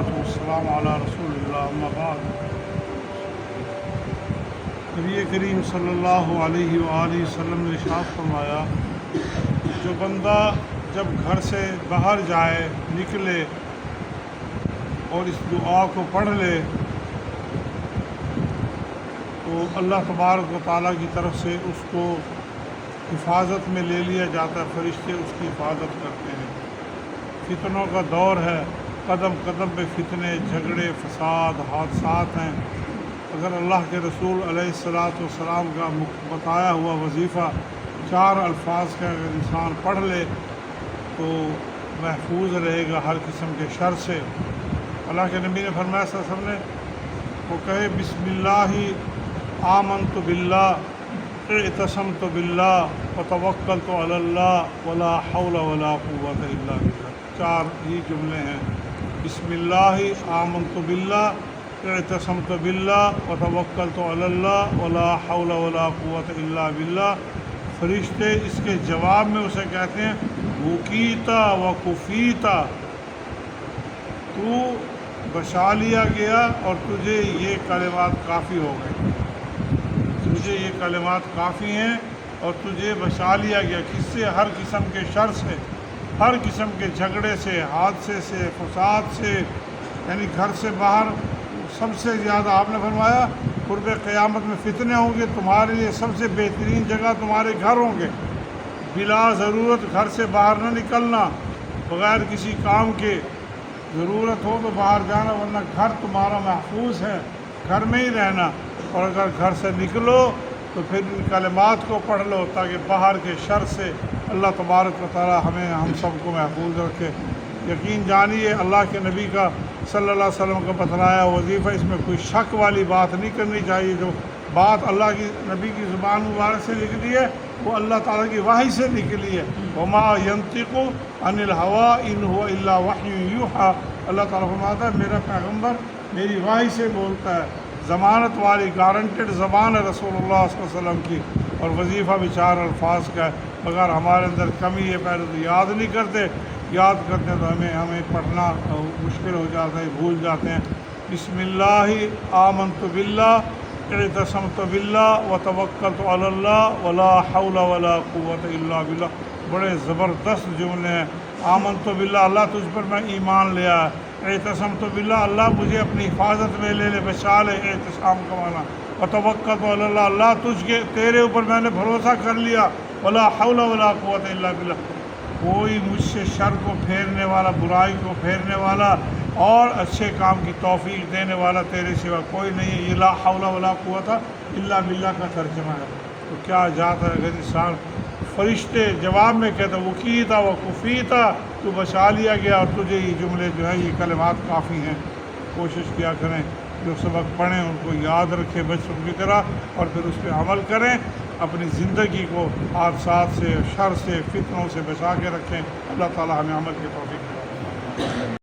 वस्सलातु वस्सलामु अला रसूलिल्लाह अम्मा बाद। नबी करीम सल्लल्लाहु अलैहि वसल्लम ने इरशाद फरमाया, जो बंदा जब घर से बाहर जाए निकले और इस दुआ को पढ़ ले तो अल्लाह तबारक व तआला की तरफ से उसको हिफाजत में ले लिया जाता है, फरिश्ते उसकी हिफाजत करते हैं। फितनों का दौर है, कदम कदम पे फितने, झगड़े, फसाद, हादसात हैं। अगर अल्लाह के रसूल अलैहिस्सलातु वस्सलाम का बताया हुआ वजीफ़ा 4 अल्फाज का अगर इंसान पढ़ ले तो महफूज रहेगा हर किस्म के शर से। अल्लाह के नबी ने फरमाया सल्लल्लाहु अलैहि वसल्लम वो कहे, बिस्मिल्लाहि आमनतु बिल्लाह इतसमतु बिल्लाह व तवक्कलतु अलल्लाह वला हौला वला कुव्वता इल्ला बिल्लाह। 4 ही जुमले हैं। बिस्मिल्लाहि आमनतु बिल्लाह इतसमतु बिल्लाह व तवक्कलतु अलल्लाह वला हौला वला कुव्वता इल्ला बिल्लाह। फरिश्ते इसके जवाब में उसे कहते हैं, वुकीता व कुफीता, तू बचा लिया गया और तुझे ये कलिमात काफ़ी हो गए, तुझे ये कलिमात काफ़ी हैं और तुझे बचा लिया गया। किससे? हर किस्म के शर से, हर किस्म के झगड़े से, हादसे से, फसाद से, यानी घर से बाहर सबसे ज़्यादा आपने फरमाया कुर्ब क़यामत में फितने होंगे, तुम्हारे लिए सबसे बेहतरीन जगह तुम्हारे घर होंगे। बिला ज़रूरत घर से बाहर न निकलना, बग़ैर किसी काम के। ज़रूरत हो तो बाहर जाना, वरना घर तुम्हारा महफूज है, घर में ही रहना। और अगर घर से निकलो तो फिर इन कलिमात को पढ़ लो ताकि बाहर के शर से अल्लाह तबारक व तआला हमें हम सबको महफूज रखे। यकीन जानिए अल्लाह के नबी का सल्लल्लाहु अलैहि वसल्लम का बतलाया वजीफ़ा, इसमें कोई शक वाली बात नहीं करनी चाहिए। जो बात अल्लाह की नबी की ज़ुबान मुबारक से निकली है वो अल्लाह ताला की वाही से निकली है। वमा यंतिक़ु अनिल हवा इन हुवा इल्ला वह्युन यूहा। अल्लाह ताला फरमाता है मेरा पैगम्बर मेरी वाही से बोलता है। ज़मानत वाली गारंटेड ज़बान है रसूलुल्लाह सल्लल्लाहु अलैहि वसल्लम की। और वजीफ़ा भी 4 अल्फाज का है। अगर हमारे अंदर कमी है, पहले तो याद नहीं करते, याद करते हैं तो हमें पढ़ना मुश्किल हो जाता है, भूल जाते हैं। बिस्मिल्लाहि आमनतु बिल्लाह इतसमतु बिल्लाह व तवक्कलतु अलल्लाह वला हौला वला कुव्वता इल्ला बिल्लाह। बड़े ज़बरदस्त जुमले हैं। आमनतु बिल्लाह, अल्लाह तुझ पर मैं ईमान ले आया। इतसमतु बिल्लाह, अल्लाह मुझे अपनी हिफाजत में ले बचा ले। एहतिसाम का माना। व तवक्कलतु अलल्लाह, अल्लाह तेरे ऊपर मैंने भरोसा कर लिया। वला हौला वला कुव्वता इल्ला बिल्लाह, कोई मुझसे शर को फेरने वाला, बुराई को फेरने वाला और अच्छे काम की तौफीक देने वाला तेरे सिवा कोई नहीं है। ये ला हौला वला कुव्वता इल्ला बिल्लाह का तर्जुमा है। तो क्या जाता है अगर इंसान फरिश्ते जवाब में कहता वकीता व कुफीता, तू बचा लिया गया और तुझे ये जुमले जो है ये कलिमात काफ़ी हैं। कोशिश किया करें जो सबक पढ़ें उनको याद रखें बच्चों की तरह और फिर उस पर अमल करें। अपनी ज़िंदगी को हादसात से, शर से, फितनों से बचा के रखें। अल्लाह ताला हमें अमल की तौफीक दे।